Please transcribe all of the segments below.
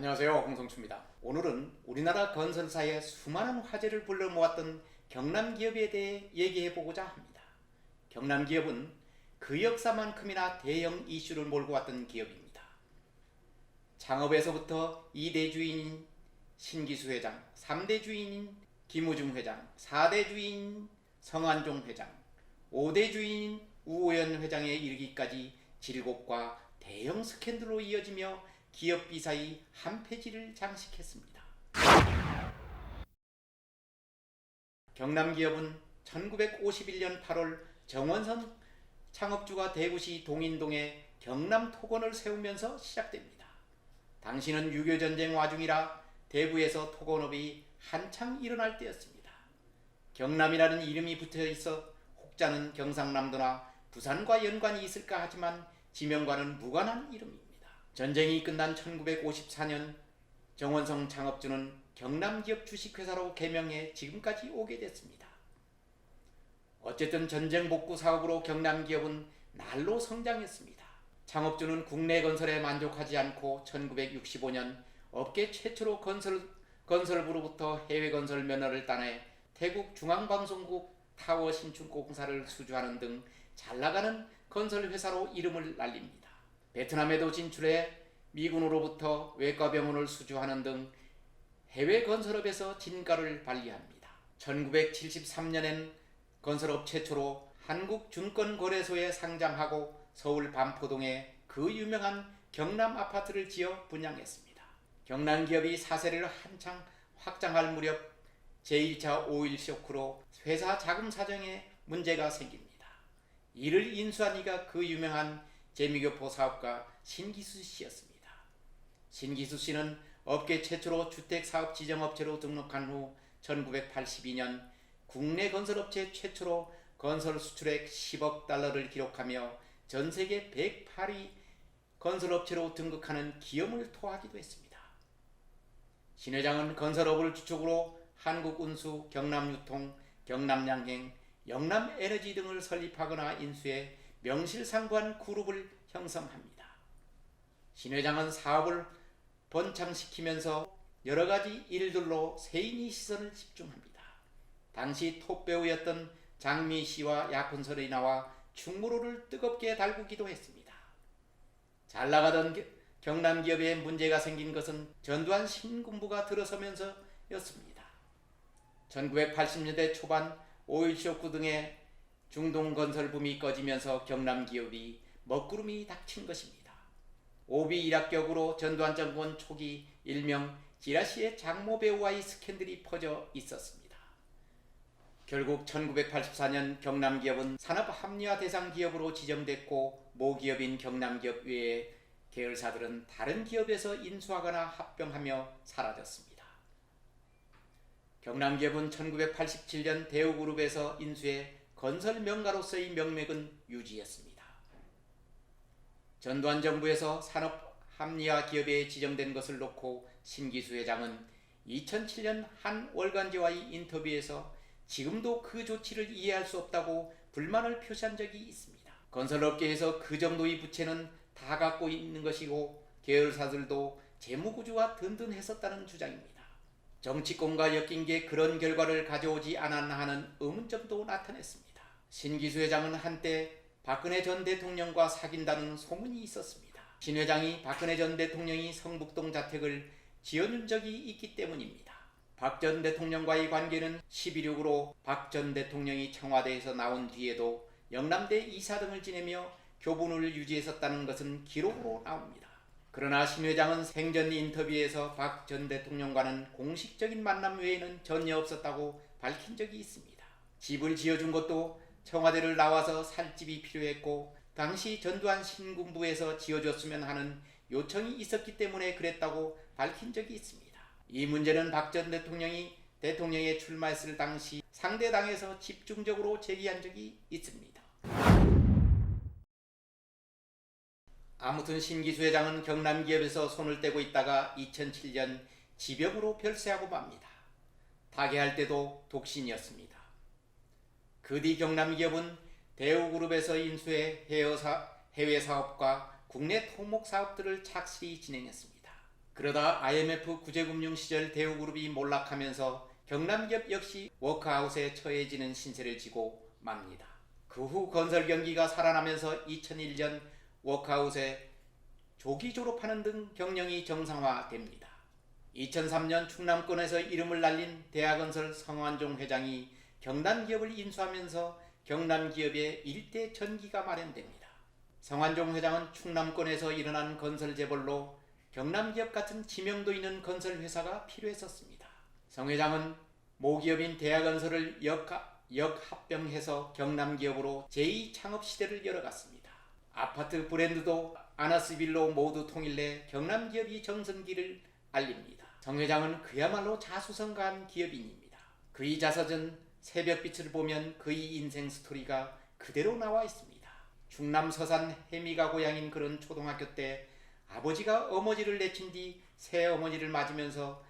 안녕하세요, 홍성추입니다. 오늘은 우리나라 건설사에 수많은 화제를 불러 모았던 경남기업에 대해 얘기해보고자 합니다. 경남기업은 그 역사만큼이나 대형 이슈를 몰고 왔던 기업입니다. 창업에서부터 2대 주인인 신기수 회장, 3대 주인인 김우중 회장, 4대 주인인 성한종 회장, 5대 주인인 우호연 회장에 이르기까지 질곡과 대형 스캔들로 이어지며 기업 비사의 한 페이지를 장식했습니다. 경남기업은 1951년 8월 정원선 창업주가 대구시 동인동에 경남토건을 세우면서 시작됩니다. 당시는 6.25전쟁 와중이라 대구에서 토건업이 한창 일어날 때였습니다. 경남이라는 이름이 붙어있어 혹자는 경상남도나 부산과 연관이 있을까 하지만 지명과는 무관한 이름입니다. 전쟁이 끝난 1954년 정원성 창업주는 경남기업 주식회사로 개명해 지금까지 오게 됐습니다. 어쨌든 전쟁 복구 사업으로 경남기업은 날로 성장했습니다. 창업주는 국내 건설에 만족하지 않고 1965년 업계 최초로 건설부로부터 해외 건설 면허를 따내 태국 중앙방송국 타워 신축 공사를 수주하는 등 잘나가는 건설회사로 이름을 날립니다. 베트남에도 진출해 미군으로부터 외과병원을 수주하는 등 해외 건설업에서 진가를 발휘합니다. 1973년엔 건설업 최초로 한국증권거래소에 상장하고 서울 반포동에 그 유명한 경남아파트를 지어 분양했습니다. 경남기업이 사세를 한창 확장할 무렵 제1차 오일 쇼크로 회사 자금 사정에 문제가 생깁니다. 이를 인수한 이가 그 유명한 재미교포 사업가 신기수 씨였습니다. 신기수 씨는 업계 최초로 주택사업지정업체로 등록한 후 1982년 국내 건설업체 최초로 건설 수출액 10억 달러를 기록하며 전세계 108위 건설업체로 등극하는 기염을 토하기도 했습니다. 신 회장은 건설업을 주축으로 한국운수, 경남유통, 경남양행, 영남에너지 등을 설립하거나 인수해 명실상부한 그룹을 형성합니다. 신 회장은 사업을 번창시키면서 여러가지 일들로 세인이 시선을 집중합니다. 당시 톱배우였던 장미 씨와 약혼설이 나와 충무로를 뜨겁게 달구기도 했습니다. 잘나가던 경남기업에 문제가 생긴 것은 전두환 신군부가 들어서면서였습니다. 1980년대 초반 오일쇼크 등의 중동건설붐이 꺼지면서 경남기업이 먹구름이 닥친 것입니다. 오비 일합격으로 전두환 정권 초기 일명 지라시의 장모배우와의 스캔들이 퍼져 있었습니다. 결국 1984년 경남기업은 산업합리화 대상 기업으로 지정됐고 모기업인 경남기업 외에 계열사들은 다른 기업에서 인수하거나 합병하며 사라졌습니다. 경남기업은 1987년 대우그룹에서 인수해 건설 명가로서의 명맥은 유지했습니다. 전두환 정부에서 산업합리화 기업에 지정된 것을 놓고 신기수 회장은 2007년 한 월간지와의 인터뷰에서 지금도 그 조치를 이해할 수 없다고 불만을 표시한 적이 있습니다. 건설업계에서 그 정도의 부채는 다 갖고 있는 것이고 계열사들도 재무구조가 든든했었다는 주장입니다. 정치권과 엮인 게 그런 결과를 가져오지 않았나 하는 의문점도 나타냈습니다. 신기수 회장은 한때 박근혜 전 대통령과 사귄다는 소문이 있었습니다. 신 회장이 박근혜 전 대통령이 성북동 자택을 지어준 적이 있기 때문입니다. 박 전 대통령과의 관계는 11.6으로 박 전 대통령이 청와대에서 나온 뒤에도 영남대 이사 등을 지내며 교분을 유지했었다는 것은 기록으로 나옵니다. 그러나 신 회장은 생전 인터뷰에서 박 전 대통령과는 공식적인 만남 외에는 전혀 없었다고 밝힌 적이 있습니다. 집을 지어준 것도 청와대를 나와서 살 집이 필요했고 당시 전두환 신군부에서 지어줬으면 하는 요청이 있었기 때문에 그랬다고 밝힌 적이 있습니다. 이 문제는 박 전 대통령이 대통령에 출마했을 당시 상대당에서 집중적으로 제기한 적이 있습니다. 아무튼 신기수 회장은 경남기업에서 손을 떼고 있다가 2007년 지병으로 별세하고 맙니다. 타계할 때도 독신이었습니다. 그 뒤 경남기업은 대우그룹에서 인수해 해외 사업과 국내 토목 사업들을 착실히 진행했습니다. 그러다 IMF 구제금융 시절 대우그룹이 몰락하면서 경남기업 역시 워크아웃에 처해지는 신세를 지고 맙니다. 그 후 건설 경기가 살아나면서 2001년 워크아웃에 조기 졸업하는 등 경영이 정상화됩니다. 2003년 충남권에서 이름을 날린 대하건설 성완종 회장이 경남기업을 인수하면서 경남기업의 일대 전기가 마련됩니다. 성완종 회장은 충남권에서 일어난 건설 재벌로 경남기업 같은 지명도 있는 건설회사가 필요했었습니다. 성 회장은 모기업인 대하건설을 역합병해서 경남기업으로 제2창업시대를 열어갔습니다. 아파트 브랜드도 아나스빌로 모두 통일해 경남기업이 정성기를 알립니다. 성 회장은 그야말로 자수성가한 기업인입니다. 그의 자서전 새벽빛을 보면 그의 인생 스토리가 그대로 나와 있습니다. 충남 서산 해미가 고향인 그런 초등학교 때 아버지가 어머니를 내친 뒤 새어머니를 맞으면서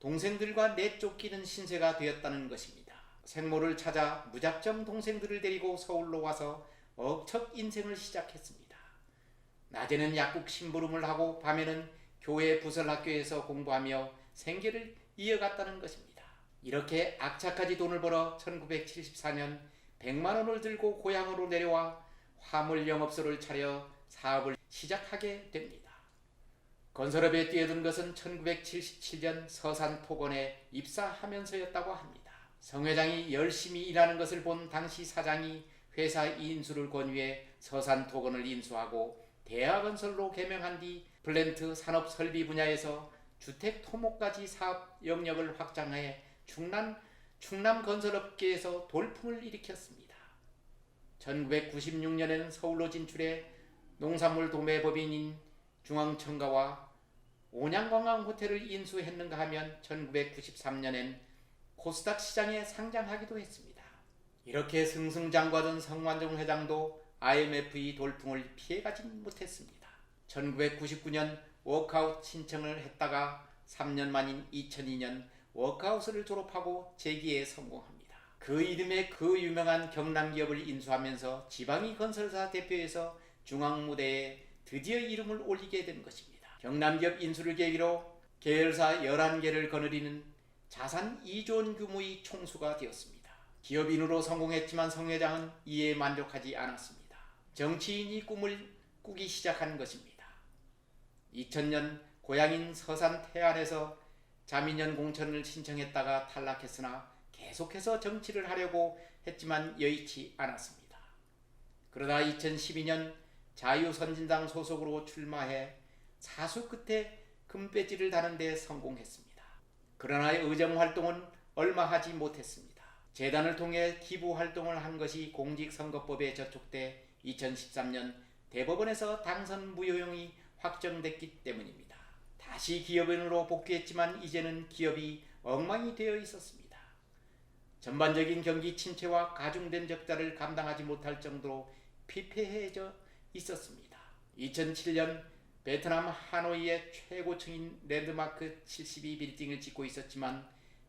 동생들과 내쫓기는 신세가 되었다는 것입니다. 생모를 찾아 무작정 동생들을 데리고 서울로 와서 억척 인생을 시작했습니다. 낮에는 약국 심부름을 하고 밤에는 교회 부설학교에서 공부하며 생계를 이어갔다는 것입니다. 이렇게 악착같이 돈을 벌어 1974년 100만 원을 들고 고향으로 내려와 화물 영업소를 차려 사업을 시작하게 됩니다. 건설업에 뛰어든 것은 1977년 서산토건에 입사하면서였다고 합니다. 성 회장이 열심히 일하는 것을 본 당시 사장이 회사 인수를 권유해 서산토건을 인수하고 대하건설로 개명한 뒤 플랜트 산업 설비 분야에서 주택 토목까지 사업 영역을 확장해 충남 건설업계에서 돌풍을 일으켰습니다. 1996년에는 서울로 진출해 농산물 도매법인인 중앙청가와 온양관광호텔을 인수했는가 하면 1993년엔 코스닥 시장에 상장하기도 했습니다. 이렇게 승승장구하던 성완종 회장도 IMF의 돌풍을 피해가진 못했습니다. 1999년 워크아웃 신청을 했다가 3년 만인 2002년 워크아웃을 졸업하고 재기에 성공합니다. 그 이름에 그 유명한 경남기업을 인수하면서 지방의 건설사 대표에서 중앙무대에 드디어 이름을 올리게 된 것입니다. 경남기업 인수를 계기로 계열사 11개를 거느리는 자산 2조 원 규모의 총수가 되었습니다. 기업인으로 성공했지만 성 회장은 이에 만족하지 않았습니다. 정치인이 꿈을 꾸기 시작한 것입니다. 2000년 고향인 서산 태안에서 자민련 공천을 신청했다가 탈락했으나 계속해서 정치를 하려고 했지만 여의치 않았습니다. 그러다 2012년 자유선진당 소속으로 출마해 사수 끝에 금배지를 다는 데 성공했습니다. 그러나 의정활동은 얼마 하지 못했습니다. 재단을 통해 기부활동을 한 것이 공직선거법에 저촉돼 2013년 대법원에서 당선 무효형이 확정됐기 때문입니다. 다시 기업인으로 복귀했지만 이제는 기업이 엉망이 되어 있었습니다. 전반적인 경기 침체와 가중된 적자를 감당하지 못할 정도로 피폐해져 있었습니다. 2007년 베트남 하노이의 최고층인 랜드마크 72 빌딩을 짓고 있었지만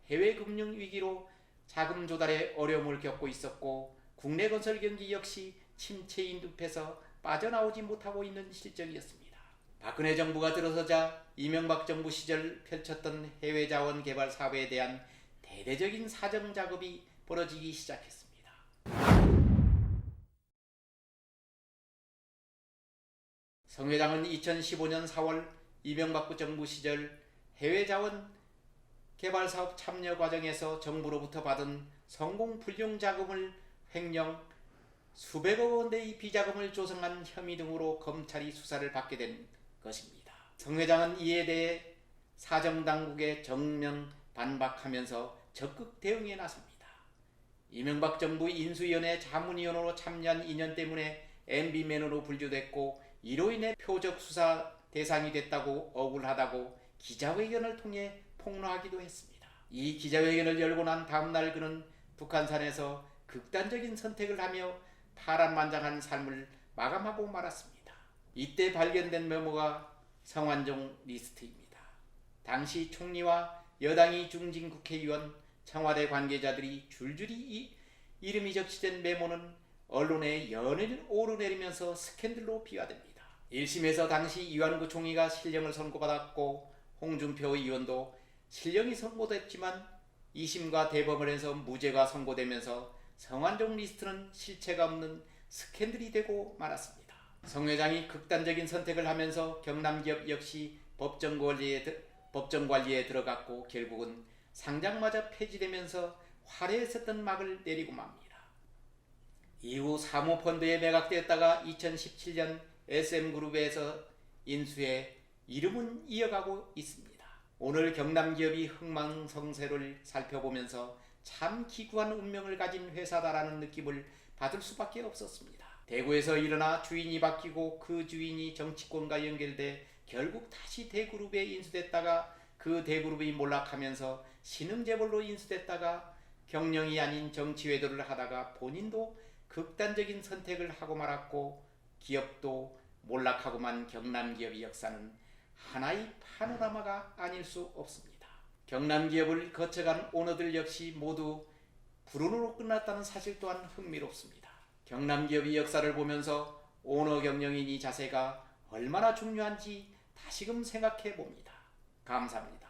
해외 금융 위기로 자금 조달에 어려움을 겪고 있었고 국내 건설 경기 역시 침체인 늪에서 빠져나오지 못하고 있는 실정이었습니다. 박근혜 정부가 들어서자 이명박 정부 시절 펼쳤던 해외 자원 개발 사업에 대한 대대적인 사정 작업이 벌어지기 시작했습니다. 성 회장은 2015년 4월 이명박 정부 시절 해외 자원 개발 사업 참여 과정에서 정부로부터 받은 성공 불용 자금을 횡령 수백억 원대의 비자금을 조성한 혐의 등으로 검찰이 수사를 받게 된 것입니다. 성 회장은 이에 대해 사정당국에 정면 반박하면서 적극 대응에 나섭니다. 이명박 정부 인수위원회 자문위원으로 참여한 인연 때문에 MB맨으로 분류됐고 이로 인해 표적 수사 대상이 됐다고 억울하다고 기자회견을 통해 폭로하기도 했습니다. 이 기자회견을 열고 난 다음날 그는 북한산에서 극단적인 선택을 하며 파란만장한 삶을 마감하고 말았습니다. 이때 발견된 메모가 성완종 리스트입니다. 당시 총리와 여당이 중진 국회의원, 청와대 관계자들이 줄줄이 이름이 적시된 메모는 언론에 연일 오르내리면서 스캔들로 비화됩니다. 1심에서 당시 이완구 총리가 실형을 선고받았고 홍준표 의원도 실형이 선고됐지만 2심과 대법을 해서 무죄가 선고되면서 성완종 리스트는 실체가 없는 스캔들이 되고 말았습니다. 성 회장이 극단적인 선택을 하면서 경남기업 역시 법정 관리에 들어갔고 결국은 상장마저 폐지되면서 화려했었던 막을 내리고 맙니다. 이후 사모펀드에 매각되었다가 2017년 SM그룹에서 인수해 이름은 이어가고 있습니다. 오늘 경남기업이 흥망성쇠를 살펴보면서 참 기구한 운명을 가진 회사다라는 느낌을 받을 수밖에 없었습니다. 대구에서 일어나 주인이 바뀌고 그 주인이 정치권과 연결돼 결국 다시 대그룹에 인수됐다가 그 대그룹이 몰락하면서 신흥재벌로 인수됐다가 경영이 아닌 정치 외도를 하다가 본인도 극단적인 선택을 하고 말았고 기업도 몰락하고만 경남기업의 역사는 하나의 파노라마가 아닐 수 없습니다. 경남기업을 거쳐간 오너들 역시 모두 불운으로 끝났다는 사실 또한 흥미롭습니다. 경남기업의 역사를 보면서 오너 경영인의 자세가 얼마나 중요한지 다시금 생각해 봅니다. 감사합니다.